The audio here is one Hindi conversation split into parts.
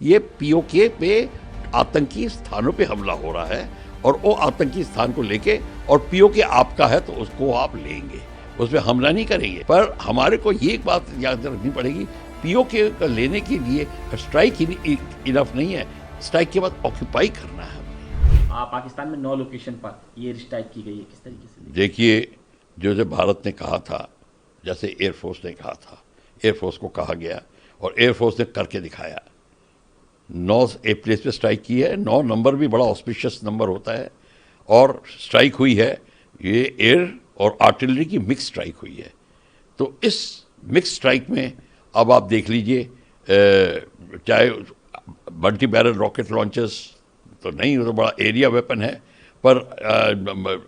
ये पीओके पे आतंकी स्थानों पे हमला हो रहा है और वो आतंकी स्थान को लेके, और पीओके आपका है तो उसको आप लेंगे, उसमें हमला नहीं करेंगे। पर हमारे को ये एक बात याद रखनी पड़ेगी, पीओके का लेने के लिए स्ट्राइक इनफ नहीं है, स्ट्राइक के बाद ऑक्यूपाई करना है। पाकिस्तान में 9 लोकेशन पर ये स्ट्राइक की गई है, किस तरीके से? देखिए, जो भारत ने कहा था, जैसे एयरफोर्स ने कहा था, एयरफोर्स को कहा गया और एयरफोर्स ने करके दिखाया। 9 प्लेस पे स्ट्राइक की है। 9 नंबर भी बड़ा ऑस्पिशियस नंबर होता है, और स्ट्राइक हुई है, ये एयर और आर्टिलरी की मिक्स स्ट्राइक हुई है। तो इस मिक्स स्ट्राइक में अब आप देख लीजिए, चाहे मल्टी बैरल रॉकेट लॉन्चर्स तो नहीं, वो तो बड़ा एरिया वेपन है, पर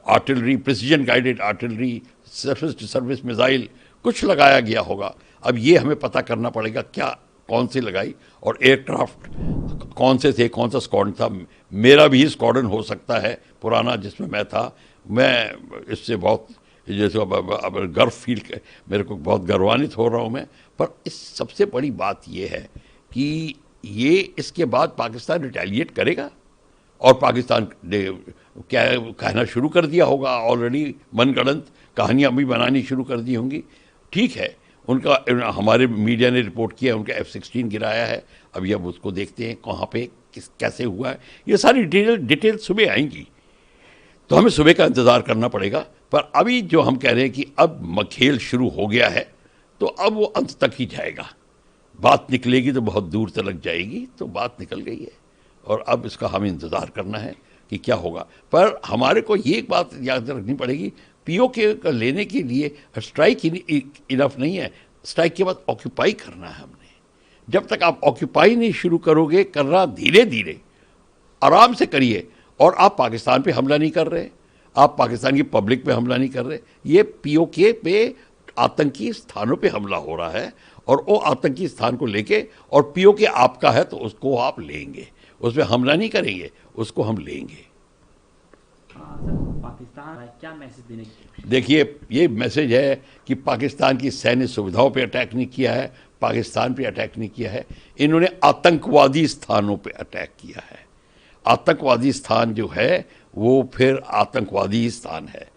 artillery, precision guided artillery, surface to surface missile कुछ लगाया गया होगा। अब ये हमें पता करना पड़ेगा क्या कौन सी लगाई, और एयरक्राफ्ट कौन से थे, कौन सा स्क्वाड्रन था। मेरा भी स्क्वाड्रन हो सकता है पुराना जिसमें मैं था। मैं इससे बहुत जैसे अब गर्व फील, मेरे को बहुत गर्वान्वित हो रहा हूँ मैं। पर इस सबसे बड़ी बात ये है कि ये इसके बाद पाकिस्तान रिटेलिएट करेगा, और पाकिस्तान ने क्या कहना शुरू कर दिया होगा, ऑलरेडी मनगढ़ंत कहानियाँ भी बनानी शुरू कर दी होंगी। ठीक है, उनका हमारे मीडिया ने रिपोर्ट किया, उनका F-16 गिराया है। अभी अब उसको देखते हैं कहाँ पे कैसे हुआ है, ये सारी डिटेल सुबह आएंगी, तो हमें सुबह का इंतज़ार करना पड़ेगा। पर अभी जो हम कह रहे हैं कि अब खेल शुरू हो गया है, तो अब वो अंत तक ही जाएगा। बात निकलेगी तो बहुत दूर तक जाएगी, तो बात निकल गई है, और अब इसका हमें इंतज़ार करना है कि क्या होगा। पर हमारे को ये एक बात याद रखनी पड़ेगी, पीओके का लेने के लिए स्ट्राइक इनफ नहीं है, स्ट्राइक के बाद ऑक्यूपाई करना है हमने। जब तक आप ऑक्यूपाई नहीं शुरू करोगे करना, धीरे धीरे आराम से करिए, और आप पाकिस्तान पे हमला नहीं कर रहे, आप पाकिस्तान की पब्लिक पे हमला नहीं कर रहे, ये पीओके पे आतंकी स्थानों पे हमला हो रहा है, और वो आतंकी स्थान को लेके, और पीओके आपका है तो उसको आप लेंगे, उसमें हमला नहीं करेंगे, उसको हम लेंगे। सर, पाकिस्तान क्या मैसेज देने की? देखिए, ये मैसेज है कि पाकिस्तान की सैन्य सुविधाओं पे अटैक नहीं किया है, पाकिस्तान पे अटैक नहीं किया है, इन्होंने आतंकवादी स्थानों पे अटैक किया है। आतंकवादी स्थान जो है वो फिर आतंकवादी स्थान है,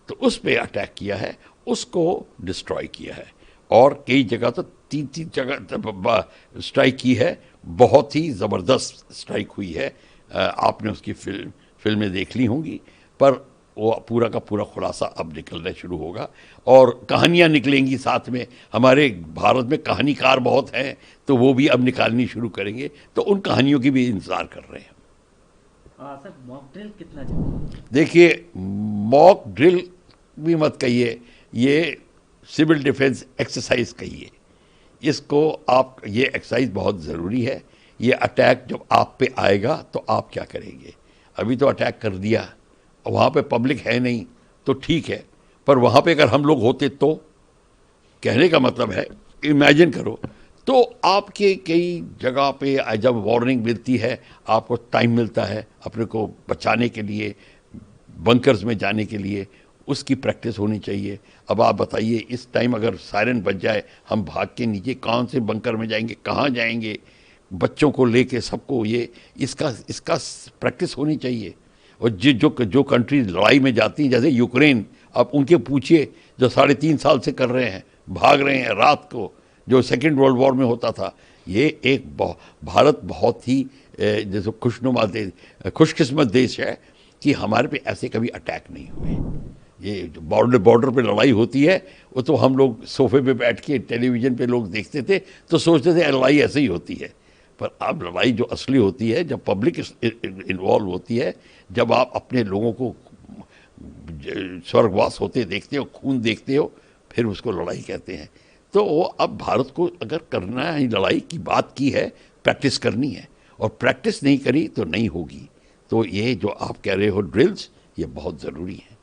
तो उस पे अटैक किया है, उसको डिस्ट्रॉय किया है, और कई जगह तो 3 जगह स्ट्राइक की है। बहुत ही ज़बरदस्त स्ट्राइक हुई है, आपने उसकी फिल्में देख ली होंगी, पर वो पूरा का पूरा खुलासा अब निकलना शुरू होगा, और कहानियाँ निकलेंगी साथ में। हमारे भारत में कहानीकार बहुत हैं, तो वो भी अब निकालनी शुरू करेंगे, तो उन कहानियों की भी इंतज़ार कर रहे हैं। सर, मॉक ड्रिल कितना चाहिए? देखिए, मॉक ड्रिल भी मत कहिए, ये सिविल डिफेंस एक्सरसाइज कहिए इसको आप। ये एक्सरसाइज बहुत ज़रूरी है। ये अटैक जब आप पे आएगा तो आप क्या करेंगे? अभी तो अटैक कर दिया, वहाँ पे पब्लिक है नहीं तो ठीक है, पर वहाँ पे अगर हम लोग होते तो, कहने का मतलब है, इमेजिन करो, तो आपके कई जगह पे जब वार्निंग मिलती है, आपको टाइम मिलता है अपने को बचाने के लिए, बंकर्स में जाने के लिए, उसकी प्रैक्टिस होनी चाहिए। अब आप बताइए, इस टाइम अगर सायरन बज जाए, हम भाग के नीचे कौन से बंकर में जाएंगे, कहाँ जाएंगे, बच्चों को लेके सबको, ये इसका प्रैक्टिस होनी चाहिए। और जो कंट्री लड़ाई में जाती हैं, जैसे यूक्रेन, आप उनके पूछिए, जो 3.5 साल से कर रहे हैं, भाग रहे हैं रात को, जो सेकेंड वर्ल्ड वॉर में होता था। ये एक भारत बहुत ही जैसे खुशनुमा खुशकिस्मत देश है कि हमारे पे ऐसे कभी अटैक नहीं हुए। ये जो बॉर्डर पे लड़ाई होती है, वो तो हम लोग सोफे पे बैठ के टेलीविज़न पे लोग देखते थे तो सोचते थे लड़ाई ऐसे ही होती है, पर अब लड़ाई जो असली होती है, जब पब्लिक इन्वॉल्व होती है, जब आप अपने लोगों को स्वर्गवास होते देखते हो, खून देखते हो, फिर उसको लड़ाई कहते हैं। तो अब भारत को अगर करना है, लड़ाई की बात की है, प्रैक्टिस करनी है, और प्रैक्टिस नहीं करी तो नहीं होगी। तो ये जो आप कह रहे हो ड्रिल्स, ये बहुत ज़रूरी है।